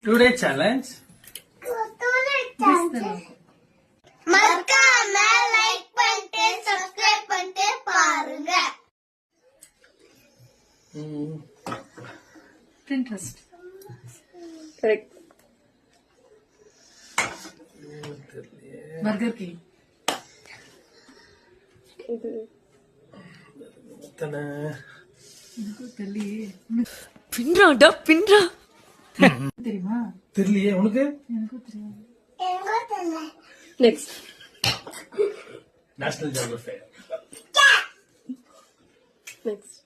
Today challenge. மறக்காம like பண்ணிட்டு subscribe பண்ணிட்டு பாருங்க. Pinterest. Correct. Burger King. பின்றாடா பின்றா தெரியுமா? தெரியலையே உனக்கு? எனக்கும் தெரியாது. Next national geography. நெக்ஸ்ட்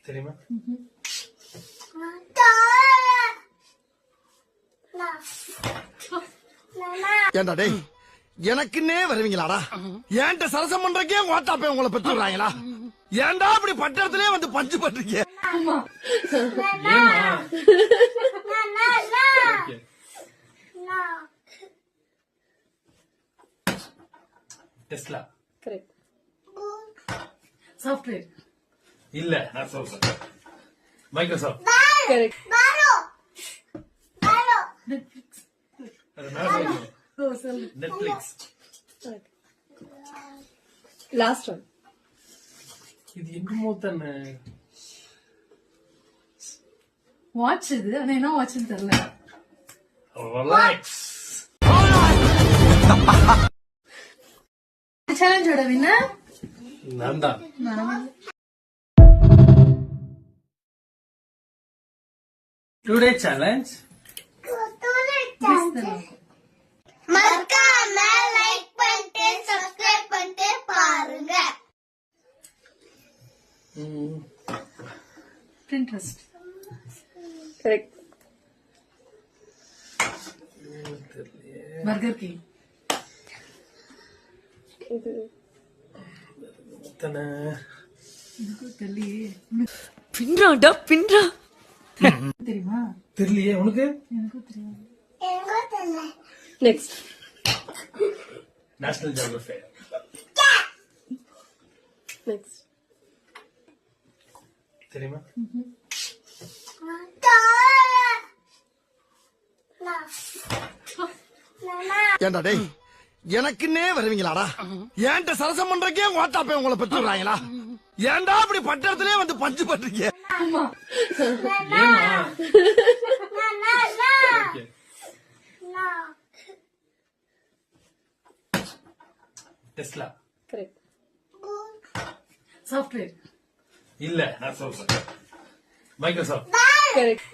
தெரியுமா? ஏண்டா டேய் எனக்குன்னே வருவீங்களாடா? ஏன்ட்ட சரசம் பண்றக்கே ஓட்டாப்பே உங்களை பெற்றுறாங்களா? ஏன்டா அப்படி பட்டத்திலே வந்து பஞ்சு பண்றீங்க? ஏமா? டெஸ்லா. கரெக்ட். சாஃப்ட்வேர். இல்ல நான் சொல்றேன். மைக்ரோசாஃப்ட். கரெக்ட். நெட்ஃபிளிக்ஸ். அது நான் சொல்றேன். ஓ சொல்லு. நெட்ஃபிளிக்ஸ். Last one. இது என்னமோ தானே. வாட்ச் இது. ஆனா என்ன வாட்ச்னு தெரியல. ரிலாக்ஸ். சேலஞ்சோட வின்னர் நான் தான். Today challenge. மறக்காம லைக் பண்ணிட்டு சப்ஸ்கிரைப் பண்ணிட்டு பாருங்க. Pinterest. கரெக்ட். Burger King. எனக்கும் தெரியலையே. பின்றாடா பின்றா தெரியுமா? தெரியலையே உனக்கு? எனக்கும் தெரியாது. Next national geography. நெக்ஸ்ட் தெரியுமா? ஏண்டா டேய் எனக்குன்னே வருவீங்களாடா? ஏன்ட்ட சரசம் பண்றக்கே ஓட்டாப்பே உங்களை பெற்றுறாங்களா? ஏன்டா அப்படி பட்டத்திலே வந்து பஞ்சு பண்றீங்க? ஏமா? டெஸ்லா. கரெக்ட். சாஃப்ட்வேர். இல்ல நான் சொல்றேன். மைக்ரோசாஃப்ட். கரெக்ட்.